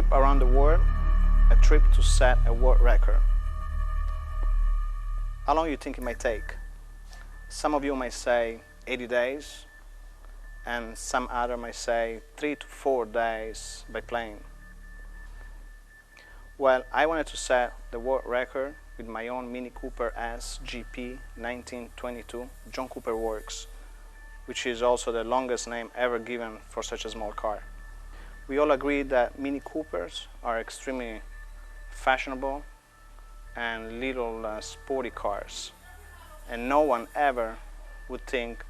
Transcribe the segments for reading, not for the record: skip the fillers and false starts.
trip around the world, a trip to set a world record. How long do you think it might take? Some of you might say 80 days, and some other might say 3 to 4 days by plane. Well, I wanted to set the world record with my own Mini Cooper S GP 1922 John Cooper Works, which is also the longest name ever given for such a small car. We all agree that Mini Coopers are extremely fashionable and little sporty cars, and no one ever would think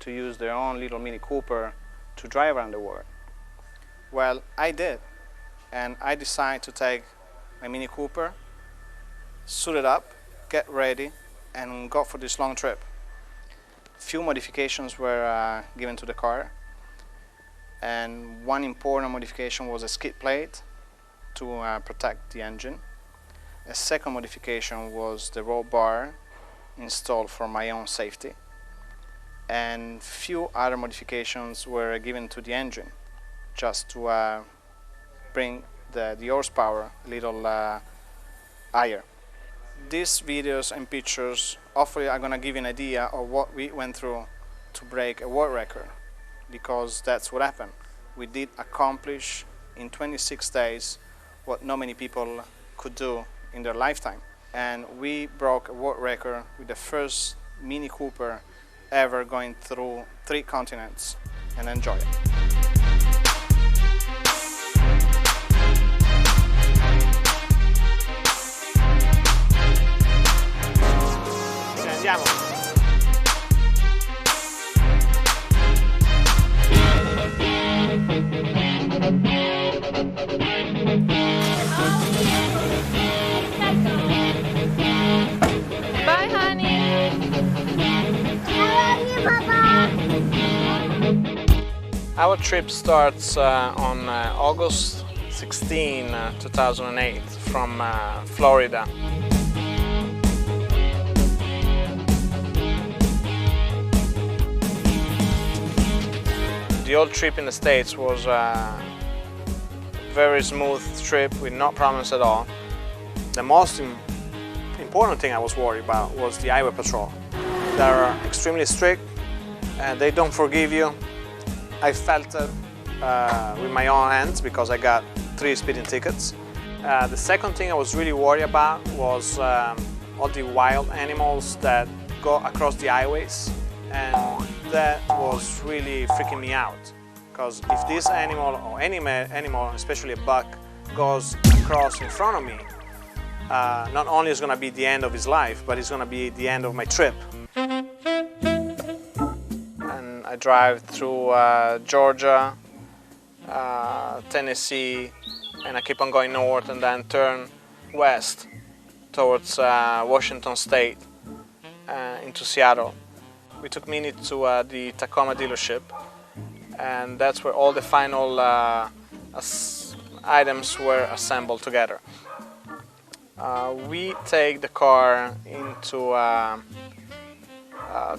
to use their own little Mini Cooper to drive around the world. Well, I did, and I decided to take my Mini Cooper, suit it up, get ready, and go for this long trip. Few modifications were given to the car, and one important modification was a skid plate to protect the engine. A second modification was the roll bar installed for my own safety, and few other modifications were given to the engine just to bring the horsepower a little higher. These videos and pictures hopefully are going to give you an idea of what we went through to break a world record, because that's what happened. We did accomplish in 26 days what not many people could do in their lifetime, and we broke a world record with the first Mini Cooper ever going through 3 continents. And enjoy it. Andiamo. Bye, honey. I love you, Papa. Our trip starts on August 16, 2008 from Florida. The whole trip in the States was a very smooth trip with no problems at all. The most important thing I was worried about was the highway patrol. They are extremely strict and they don't forgive you. I felt it with my own hands because I got 3 speeding tickets. The second thing I was really worried about was all the wild animals that go across the highways, and that was really freaking me out, because if this animal or any animal, especially a buck, goes across in front of me, not only is it going to be the end of his life, but it's going to be the end of my trip. And I drive through Georgia, Tennessee, and I keep on going north and then turn west towards Washington State into Seattle. We took Mini to the Tacoma dealership, and that's where all the final items were assembled together. We take the car into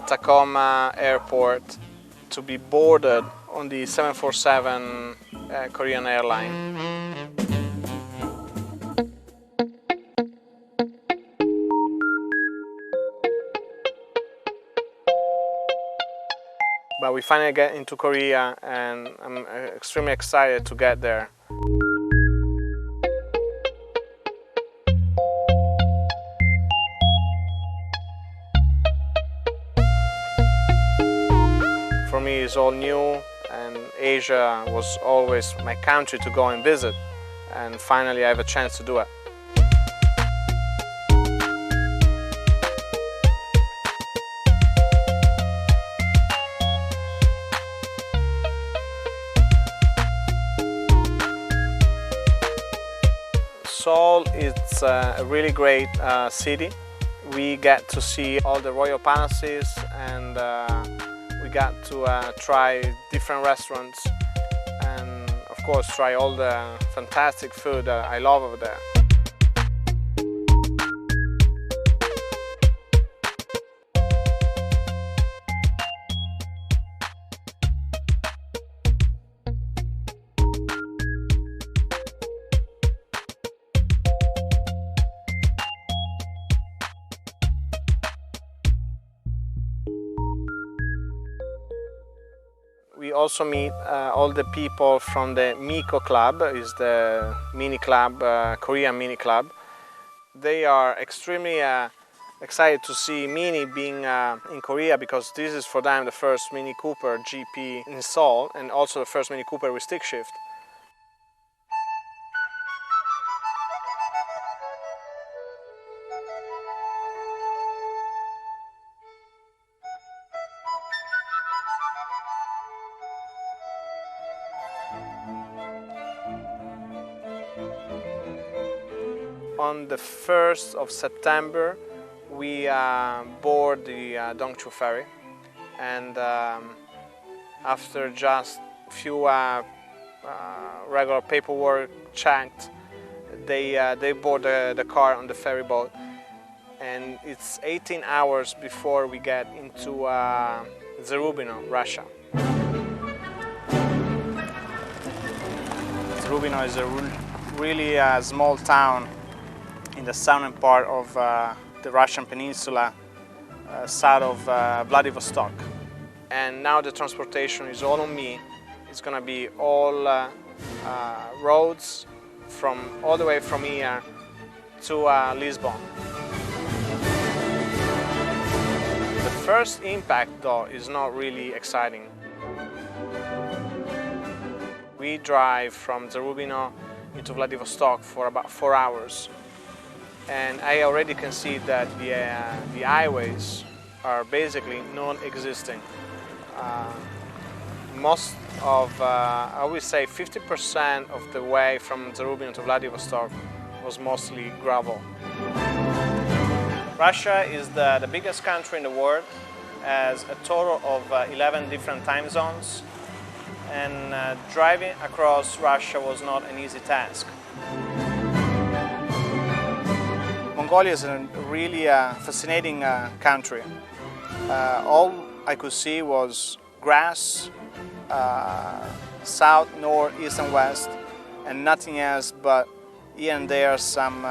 Tacoma Airport to be boarded on the 747 Korean airline. But we finally get into Korea, and I'm extremely excited to get there. For me, it's all new, and Asia was always my country to go and visit, and finally I have a chance to do it. Seoul is a really great city. We get to see all the royal palaces, and we got to try different restaurants, and of course try all the fantastic food that I love over there. also meet all the people from the Miko Club, is the mini club, Korean mini club. They are extremely excited to see Mini being in Korea, because this is for them the first Mini Cooper GP in Seoul, and also the first Mini Cooper with stick shift. On the 1st of September, we board the Dongchu ferry, and after just a few regular paperwork checked, they board the car on the ferry boat, and it's 18 hours before we get into Zerubino, Russia. Zerubino is a really small town in the southern part of the Russian peninsula, south of Vladivostok. And now the transportation is all on me. It's gonna be all roads all the way from here to Lisbon. The first impact, though, is not really exciting. We drive from Zerubino into Vladivostok for about 4 hours. And I already can see that the highways are basically non-existing. Most of, I would say 50% of the way from Zerubino to Vladivostok was mostly gravel. Russia is the biggest country in the world, has a total of 11 different time zones, and driving across Russia was not an easy task. Mongolia is a really fascinating country. All I could see was grass, south, north, east and west, and nothing else but here and there some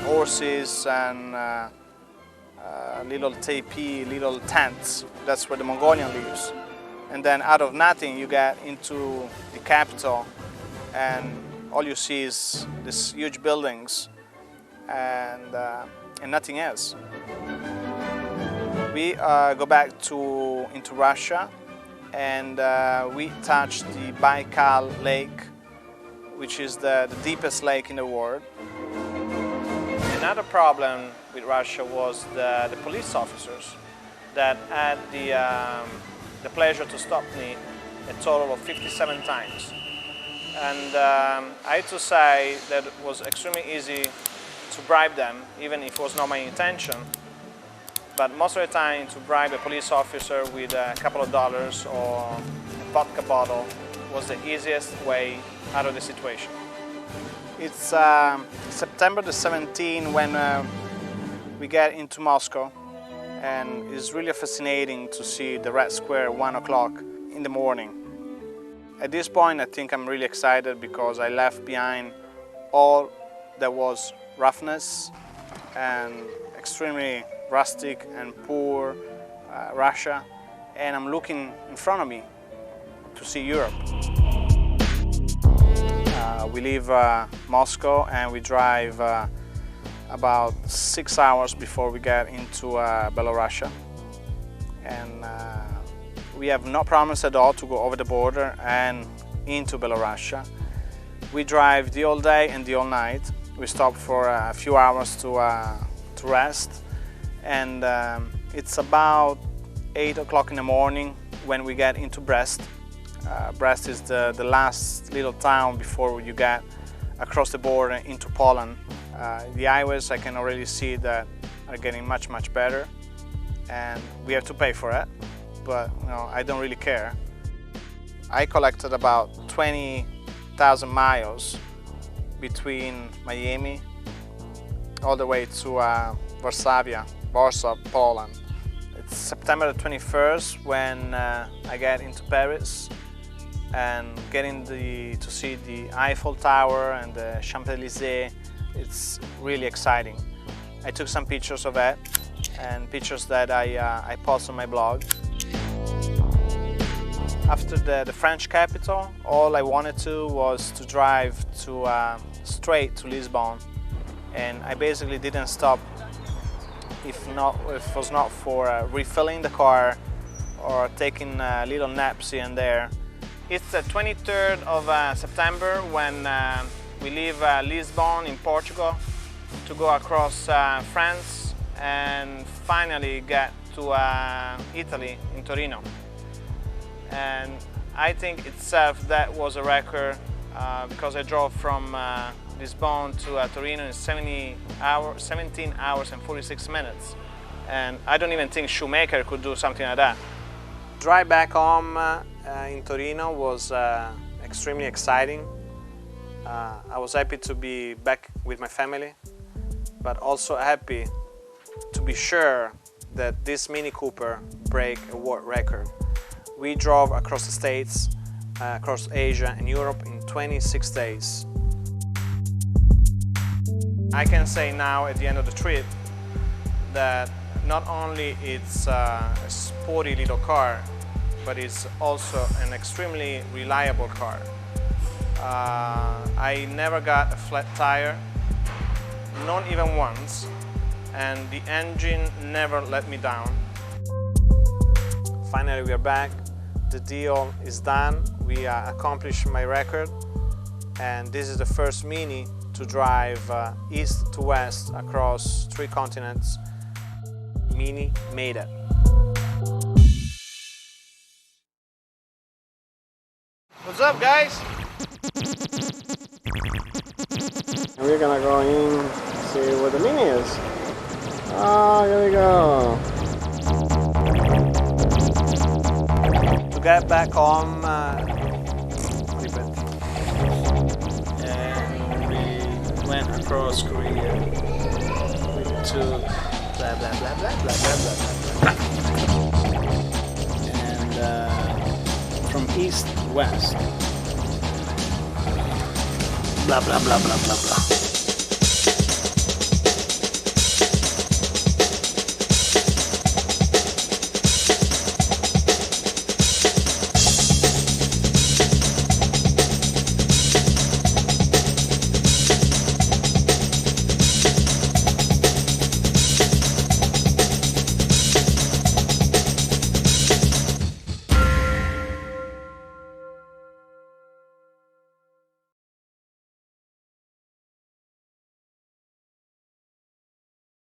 horses and little teepee, little tents. That's where the Mongolian lives. And then out of nothing you get into the capital, and all you see is these huge buildings and nothing else. We go back into Russia, and we touch the Baikal Lake, which is the deepest lake in the world. Another problem with Russia was the police officers that had the pleasure to stop me a total of 57 times. And I had to say that it was extremely easy to bribe them, even if it was not my intention. But most of the time, to bribe a police officer with a couple of dollars or a vodka bottle was the easiest way out of the situation. It's September the 17th when we get into Moscow, and it's really fascinating to see the Red Square at 1 o'clock in the morning. At this point, I think I'm really excited because I left behind all that was roughness and extremely rustic and poor Russia, and I'm looking in front of me to see Europe. We leave Moscow and we drive about 6 hours before we get into Belarus. And we have no promise at all to go over the border and into Belarus. We drive the whole day and the whole night. We stop for a few hours to rest, and it's about 8 o'clock in the morning when we get into Brest. Brest is the last little town before you get across the border into Poland. The highways, I can already see that are getting much better, and we have to pay for it, but I don't really care. I collected about 20,000 miles between Miami all the way to Warsaw, Poland. It's September the 21st when I get into Paris and getting to see the Eiffel Tower and the Champs-Élysées. It's really exciting. I took some pictures of it, and pictures that I post on my blog. After the French capital, all I wanted to was to drive to straight to Lisbon, and I basically didn't stop if it was not for refilling the car or taking little naps here and there. It's the 23rd of September when we leave Lisbon in Portugal to go across France and finally get to Italy in Torino. And I think itself that was a record because I drove from Lisbon to Torino in 17 hours and 46 minutes. And I don't even think Shoemaker could do something like that. Drive back home in Torino was extremely exciting. I was happy to be back with my family, but also happy to be sure that this Mini Cooper break a world record. We drove across the States, across Asia and Europe in 26 days. I can say now at the end of the trip that not only it's a sporty little car, but it's also an extremely reliable car. I never got a flat tire, not even once, and the engine never let me down. Finally we are back. The deal is done. We accomplished my record, and this is the first Mini to drive east to west across 3 continents. Mini made it. What's up, guys? We're gonna go in, see where the Mini is. Oh, here we go. To get back home, and we went across Korea. We took blah blah blah blah blah blah blah blah, and from east to west. Blah blah blah blah blah blah.